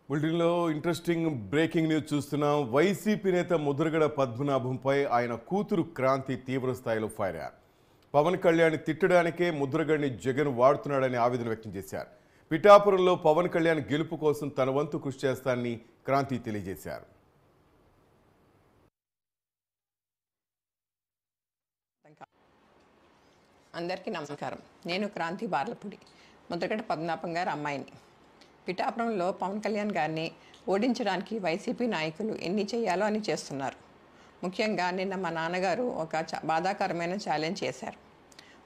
బులెటిన్లో interesting breaking news చూస్తున్నాం. YCP నేత ముద్రగడ పద్మనాభంపై ఆయన కూతురు క్రాంతి తీవ్ర స్థాయిలో ఫైర్ అయ్యారు. పవన్ కళ్యాణ్ తిట్టడానికే ముద్రగడ్ని జగన్ వాడుతున్నాడని ఆవేదన వ్యక్తం చేశారు. పిఠాపురంలో పవన్ కళ్యాణ్ గెలుపు కోసం తన వంతు కృషి చేస్తానని క్రాంతి తెలియజేశారు. అందరికీ నమస్కారం. నేను క్రాంతి బార్లపూడి, ముద్రగడ పద్మనాభం గారి అమ్మాయిని. పిఠాపురంలో పవన్ కళ్యాణ్ గారిని ఓడించడానికి వైసీపీ నాయకులు ఎన్ని చేయాలో అని చేస్తున్నారు. ముఖ్యంగా నిన్న మా నాన్నగారు ఒక బాధాకరమైన ఛాలెంజ్ చేశారు.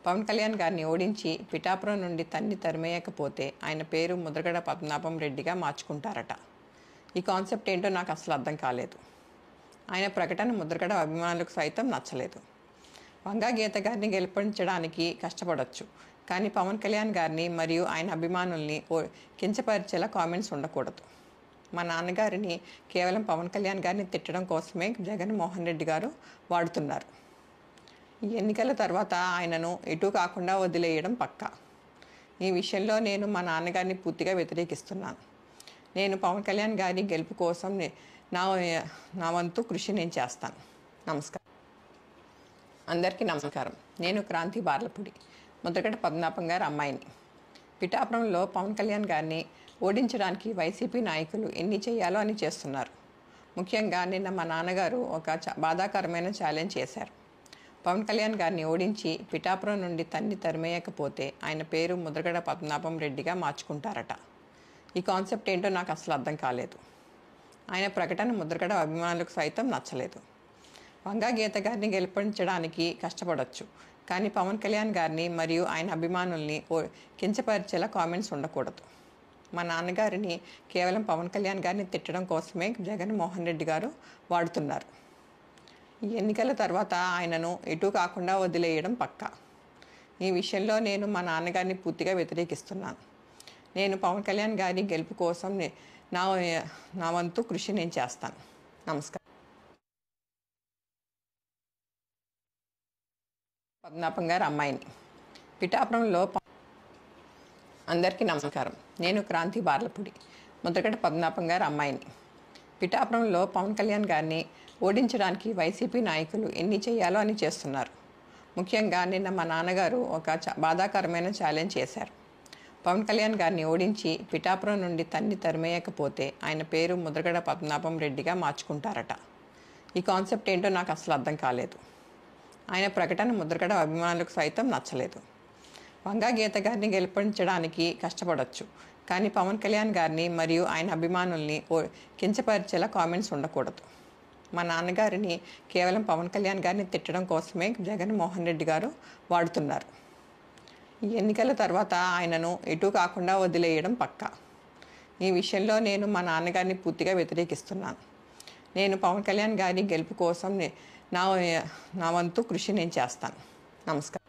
పవన్ కళ్యాణ్ గారిని ఓడించి పిఠాపురం నుండి తరిమేయకపోతే ఆయన పేరు ముద్రగడ పద్మనాభం రెడ్డిగా మార్చుకుంటారట. ఈ కాన్సెప్ట్ ఏంటో నాకు అసలు అర్థం కాలేదు. ఆయన ప్రకటన ముద్రగడ అభిమానులకు సైతం నచ్చలేదు. వంగా గీత గారిని గెలిపించడానికి కష్టపడవచ్చు, కానీ పవన్ కళ్యాణ్ గారిని మరియు ఆయన అభిమానుల్ని కించపరిచేలా కామెంట్స్ ఉండకూడదు. మా నాన్నగారిని కేవలం పవన్ కళ్యాణ్ గారిని తిట్టడం కోసమే జగన్మోహన్ రెడ్డి గారు వాడుతున్నారు. ఈ ఎన్నికల తర్వాత ఆయనను ఎటు కాకుండా వదిలేయడం పక్కా. ఈ విషయంలో నేను మా నాన్నగారిని పూర్తిగా వ్యతిరేకిస్తున్నాను. నేను పవన్ కళ్యాణ్ గారి గెలుపు కోసం నా వంతు కృషి నేను చేస్తాను. నమస్కారం. అందరికీ నమస్కారం. నేను క్రాంతి బార్లపూడి, ముద్రగడ పద్మనాభం గారి అమ్మాయిని. పిఠాపురంలో పవన్ కళ్యాణ్ గారిని ఓడించడానికి వైసీపీ నాయకులు ఎన్ని చేయాలో అని చేస్తున్నారు. ముఖ్యంగా నిన్న మా నాన్నగారు ఒక బాధాకరమైన ఛాలెంజ్ చేశారు. పవన్ కళ్యాణ్ గారిని ఓడించి పిఠాపురం నుండి తరిమేయకపోతే ఆయన పేరు ముద్రగడ పద్మనాభం రెడ్డిగా మార్చుకుంటారట. ఈ కాన్సెప్ట్ ఏంటో నాకు అసలు అర్థం కాలేదు. ఆయన ప్రకటన ముద్రగడ అభిమానులకు సైతం నచ్చలేదు. వంగా గీత గారిని గెలిపించడానికి కష్టపడవచ్చు, కానీ పవన్ కళ్యాణ్ గారిని మరియు ఆయన అభిమానుల్ని కించపరిచేలా కామెంట్స్ ఉండకూడదు. మా నాన్నగారిని కేవలం పవన్ కళ్యాణ్ గారిని తిట్టడం కోసమే జగన్మోహన్ రెడ్డి గారు వాడుతున్నారు. ఈ ఎన్నికల తర్వాత ఆయనను ఎటు కాకుండా వదిలేయడం పక్కా. ఈ విషయంలో నేను మా నాన్నగారిని పూర్తిగా వ్యతిరేకిస్తున్నాను. నేను పవన్ కళ్యాణ్ గారి గెలుపు కోసం నా వంతు కృషి నేను చేస్తాను. నమస్కారం. పద్మనాభం గారి అమ్మాయిని. పిఠాపురంలో అందరికీ నమస్కారం. నేను క్రాంతి బార్లపూడి, ముద్రగడ పద్మనాభం గారి అమ్మాయిని. పిఠాపురంలో పవన్ కళ్యాణ్ గారిని ఓడించడానికి వైసీపీ నాయకులు ఎన్ని చేయాలో అని చేస్తున్నారు. ముఖ్యంగా నిన్న మా నాన్నగారు ఒక బాధాకరమైన ఛాలెంజ్ చేశారు. పవన్ కళ్యాణ్ గారిని ఓడించి పిఠాపురం నుండి తరిమేయకపోతే ఆయన పేరు ముద్రగడ పద్మనాభం రెడ్డిగా మార్చుకుంటారట. ఈ కాన్సెప్ట్ ఏంటో నాకు అసలు అర్థం కాలేదు. ఆయన ప్రకటన ముద్రగడ అభిమానులకు సైతం నచ్చలేదు. వంగా గీత గారిని గెలిపించడానికి కష్టపడవచ్చు, కానీ పవన్ కళ్యాణ్ గారిని మరియు ఆయన అభిమానుల్ని కించపరిచేలా కామెంట్స్ ఉండకూడదు. మా నాన్నగారిని కేవలం పవన్ కళ్యాణ్ గారిని తిట్టడం కోసమే జగన్మోహన్ రెడ్డి గారు వాడుతున్నారు. ఈ ఎన్నికల తర్వాత ఆయనను ఎటు కాకుండా వదిలేయడం పక్కా. ఈ విషయంలో నేను మా నాన్నగారిని పూర్తిగా వ్యతిరేకిస్తున్నాను. నేను పవన్ కళ్యాణ్ గారి గెలుపు కోసం నా వంతు కృషి నేను చేస్తాను. నమస్కారం.